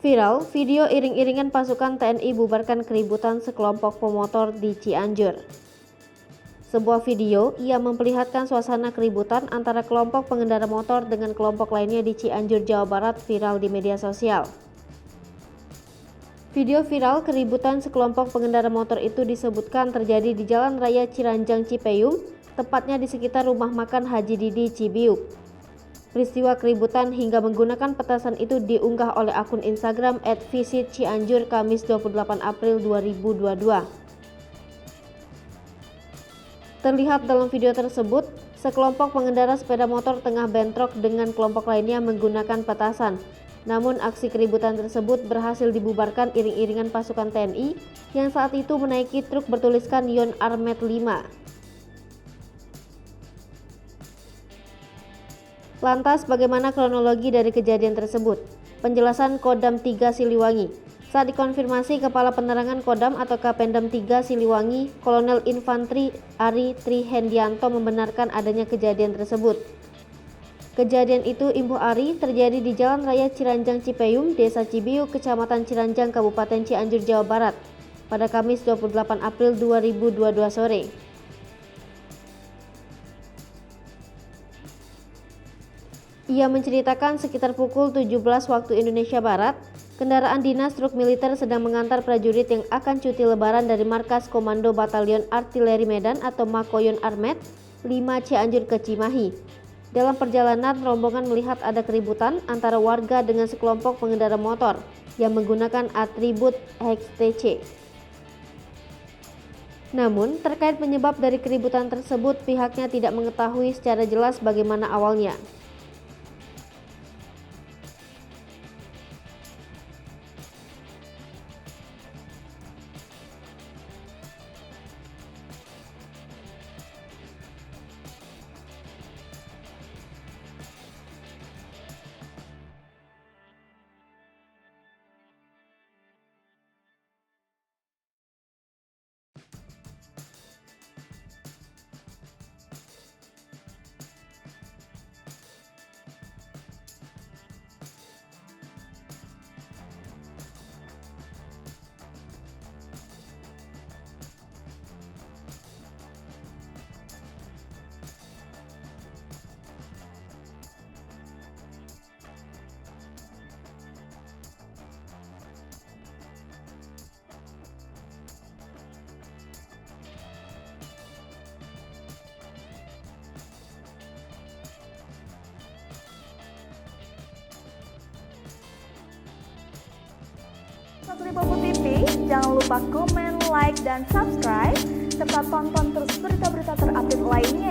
Viral, video iring-iringan pasukan TNI bubarkan keributan sekelompok pemotor di Cianjur. Sebuah video yang memperlihatkan suasana keributan antara kelompok pengendara motor dengan kelompok lainnya di Cianjur, Jawa Barat viral di media sosial. Video viral keributan sekelompok pengendara motor itu disebutkan terjadi di Jalan Raya Ciranjang Cipeyum, tepatnya di sekitar rumah makan Haji Didi Cibiuk. Peristiwa keributan hingga menggunakan petasan itu diunggah oleh akun Instagram @visitcianjur Kamis 28 April 2022. Terlihat dalam video tersebut, sekelompok pengendara sepeda motor tengah bentrok dengan kelompok lainnya menggunakan petasan. Namun aksi keributan tersebut berhasil dibubarkan iring-iringan pasukan TNI yang saat itu menaiki truk bertuliskan Yon Armet 5. Lantas bagaimana kronologi dari kejadian tersebut? Penjelasan Kodam 3 Siliwangi. Saat dikonfirmasi Kepala Penerangan Kodam atau Kapendam 3 Siliwangi, Kolonel Infantri Ari Trihendianto membenarkan adanya kejadian tersebut. Kejadian itu, Impu Ari, terjadi di Jalan Raya Ciranjang Cipeyum, Desa Cibiuk, Kecamatan Ciranjang, Kabupaten Cianjur, Jawa Barat, pada Kamis 28 April 2022 sore. Ia menceritakan sekitar pukul 17 waktu Indonesia Barat, kendaraan dinas truk militer sedang mengantar prajurit yang akan cuti lebaran dari Markas Komando Batalion Artileri Medan atau Makoyon Armet 5 Cianjur ke Cimahi. Dalam perjalanan, rombongan melihat ada keributan antara warga dengan sekelompok pengendara motor yang menggunakan atribut HTC. Namun, terkait penyebab dari keributan tersebut, pihaknya tidak mengetahui secara jelas bagaimana awalnya. Lipopo TV, jangan lupa komen, like, dan subscribe, serta tonton terus berita-berita terupdate lainnya